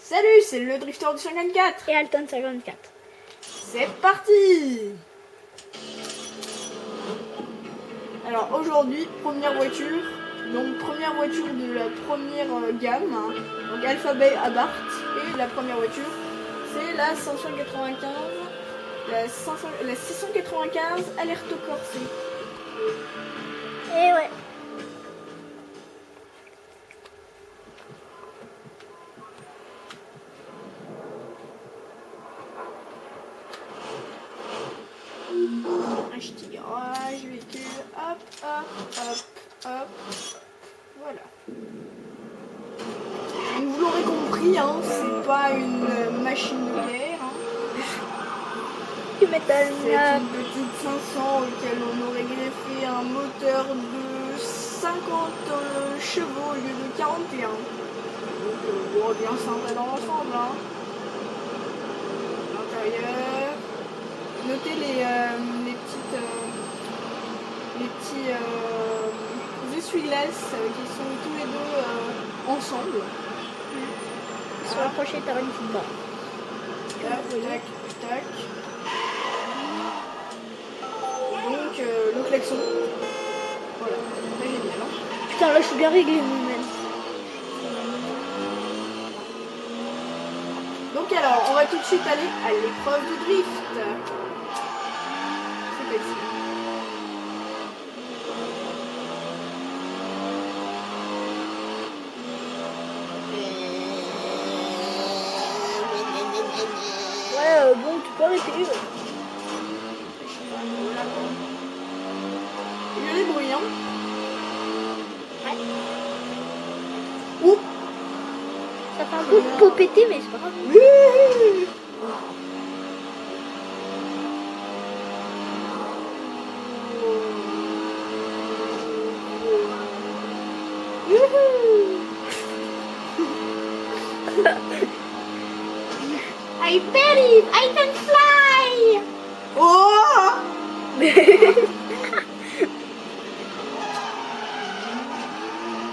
Salut, c'est le Drifter du 54. Et Alton 54. C'est parti. Alors aujourd'hui, première voiture. Donc première voiture de la première gamme. Donc Alphabet Abarth. Et la première voiture, c'est la 595. La 695 Alerto Corse. Et ouais. Tirage, véhicule, hop, hop, hop, hop, voilà. Donc vous l'aurez compris, hein, c'est pas une machine de guerre. Hein. Tu m'étonnes. C'est une petite 500 auquel on aurait greffé un moteur de 50 chevaux au lieu de 41. Donc bon, bien sympa dans l'ensemble. Hein. L'intérieur. Notez les petits essuie-glaces qui sont tous les deux ensemble. Sur la prochaine, t'as une petite barre. Tac, tac, tac. Donc le klaxon. Voilà, très génial. Hein. Putain, là, je suis bien réglé, moi-même. Donc alors, on va tout de suite aller à l'épreuve de drift. C'est celle-ci. Ouais, bon, tu peux arrêter. Il y a des bruits, hein. Ouais. Ouh. Ça fait un peu popéter, mais c'est pas grave. Oui. I believe I can fly! Oh.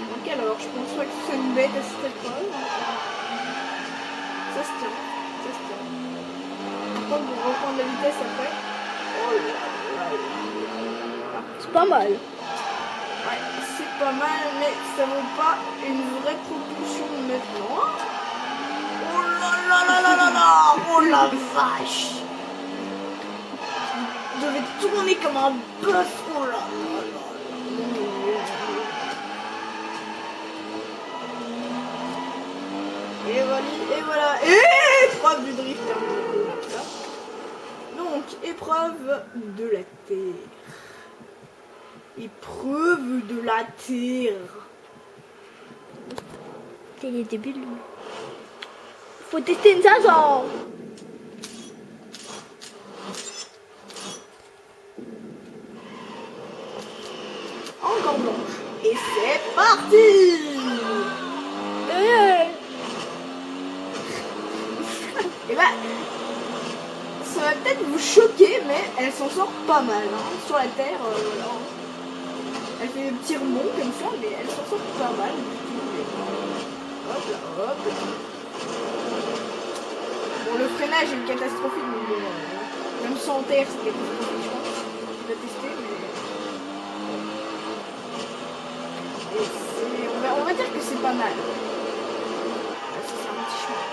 Ok, alors je pense pas que ce soit une bête à cette épreuve. Ça se tient, ça se tient. Par contre, pour reprendre la vitesse après. Oh là là là là. C'est pas mal. Ouais, c'est pas mal, mais ça vaut pas une vraie propulsion maintenant. Oh là là là là là là. Oh la vache. Je devais tourner comme un bœuf. Oh là là là. Et voilà. Et épreuve du drift. Donc, épreuve de la Terre. Épreuve de la Terre. C'est les débuts. Faut tester une 500. Encore blanche. Et c'est parti. Et bah, ça va peut-être vous choquer, mais elle s'en sort pas mal. Hein. Sur la terre, voilà. Elle fait des petits rebonds comme ça, mais elle s'en sort pas mal. Hop là, hop. Bon, le freinage est catastrophique, mais bon, même sans terre, c'est catastrophique, je pense. Je vais tester, mais... Et on va dire que c'est pas mal. Ça, c'est un petit chemin.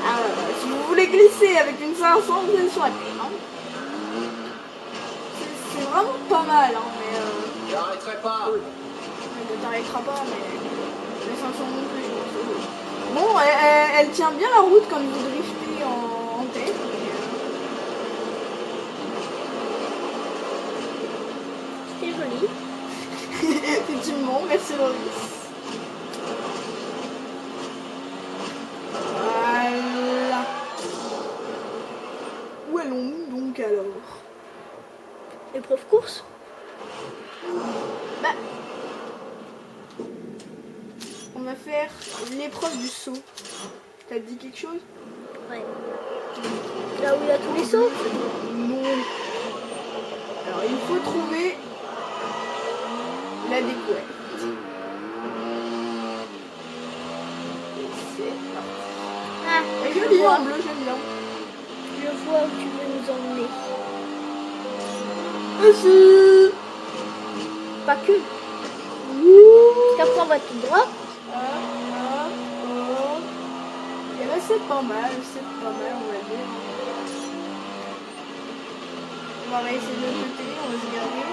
Ah, si vous voulez glisser avec une 500, vous êtes sur la terre. Hein. C'est vraiment pas mal, hein, mais... J'arrêterai pas. Ne t'arrêtera pas, mais les 500 non plus, je pense. Bon, elle tient bien la route quand vous driftez en tête. C'était joli. Effectivement, merci Loris. Voilà. Où allons-nous donc alors? Épreuve course. Bah, on va faire l'épreuve du saut. T'as dit quelque chose? Ouais. Là où il y a tous les sauts. Non. Alors il faut trouver la découverte. Elle est jolie en bleu, j'aime bien. Je vois où tu veux nous emmener. Ici. Pas que. Après, on va tout droit. Et là, c'est pas mal, on va dire. On va essayer de l'autre côté, on va se garer.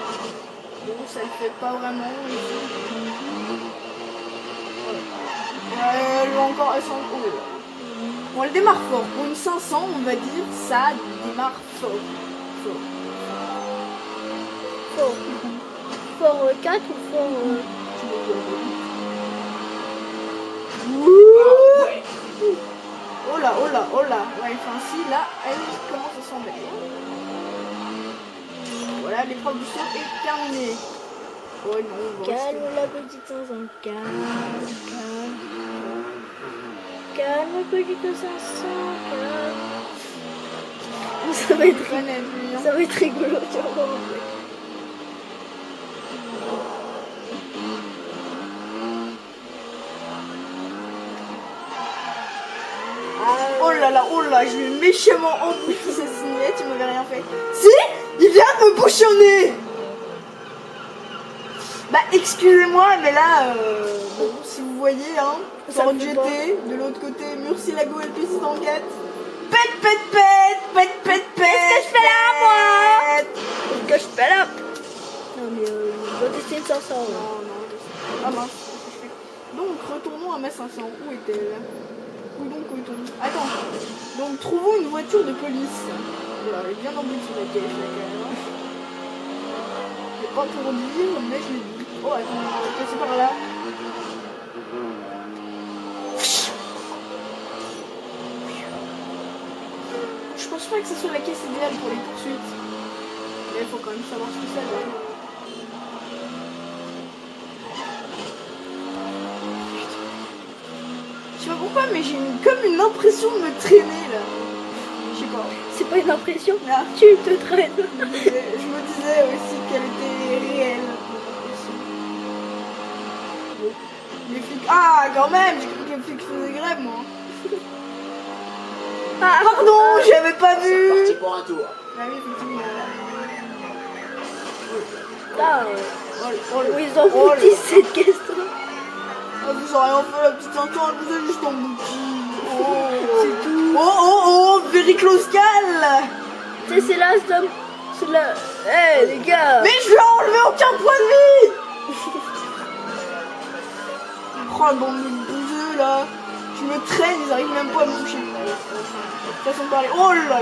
Bon, ça le fait pas vraiment ici. Ouais, elle va encore à 100 euros. Bon, elle démarre fort. Pour une 500, on va dire, ça démarre fort. Fort 4 ou fort... Oh là. Ouais, enfin, si, là, elle commence à s'embêter. Voilà, l'épreuve du saut est terminée. Oh non, on va Calme la petite 500. Calme petite 500. Ça va être rigolo, tu vas voir en fait. Oh là, je lui ai méchamment embouché sa signette, il m'avait rien fait. Si, il vient de me bouchonner. Bah, excusez-moi, mais là, bon, si vous voyez, hein, Ça Ford me fait GT, de l'autre côté, Murcielago LP604. Pète. Qu'est-ce que je fais là, moi? Qu'est-ce que je fais là? Non, mais on va tester une 500. Non, ah mince, qu'est-ce que je fais? Donc, retournons à ma 500. Où est-elle? Où donc est-on? Attends. Donc, trouvons une voiture de police. Voilà, elle est bien emboutie la caisse, là, quand même. C'est pas pour dire, mais je l'ai dit. Oh, attends, on va passer par là. Je pense pas que ce soit la caisse idéale pour les poursuites. Mais il faut quand même savoir ce que ça donne. Je sais pas pourquoi, mais j'ai comme une impression de me traîner là. Je sais pas. C'est pas une impression, Ah. tu te traînes. Je me disais aussi qu'elle était réelle. Bon. Les flics. Ah, quand même, j'ai cru que les flics faisaient grève, moi. Ah, Pardon, j'avais pas vu. Parti pour un tour. Ah oui, effectivement. là, Oh, où ils ont foutu cette caisse. Ah, vous aurez rien fait, la petite 500, elle vous a juste embouti. C'est tout. Oh, very close call. Tu sais, c'est là, c'est là. Eh, les gars. Mais je lui ai enlevé aucun point de vie. Oh, la bande de bouseux, là. Je me traîne, ils arrivent même pas à me toucher. Façon de parler. Oh là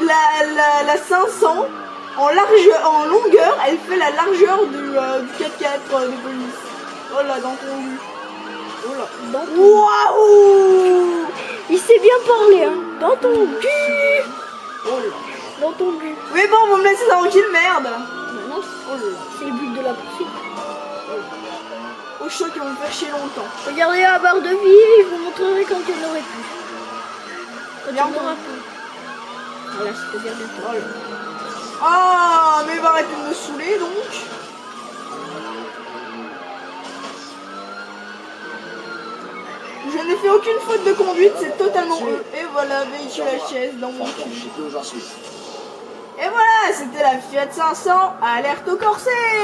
là. La 500, en longueur, elle fait la largeur du 4x4 de police. Oh là, dans ton jus. Oh là. Waouh. Il sait bien parler, hein. Dans ton cul. Oh là. Dans ton but. Oui, bon, on va me laisser tranquille, merde. Maintenant, Oh là. c'est le but de la poursuite. Au choc, ils vont me faire chier longtemps. Regardez la barre de vie, je vous montrerai quand il n'aurait plus. Quand il Bientôt. n'aura plus. Voilà, c'est-à-dire bientôt. Oh là. Ah, mais il va arrêter de me saouler, donc. Je n'ai fait aucune faute de conduite, c'est totalement eux. Et voilà, véhicule HS dans mon cul. Je sais plus où j'en suis. Et voilà, c'était la Fiat 500, alerte au corset.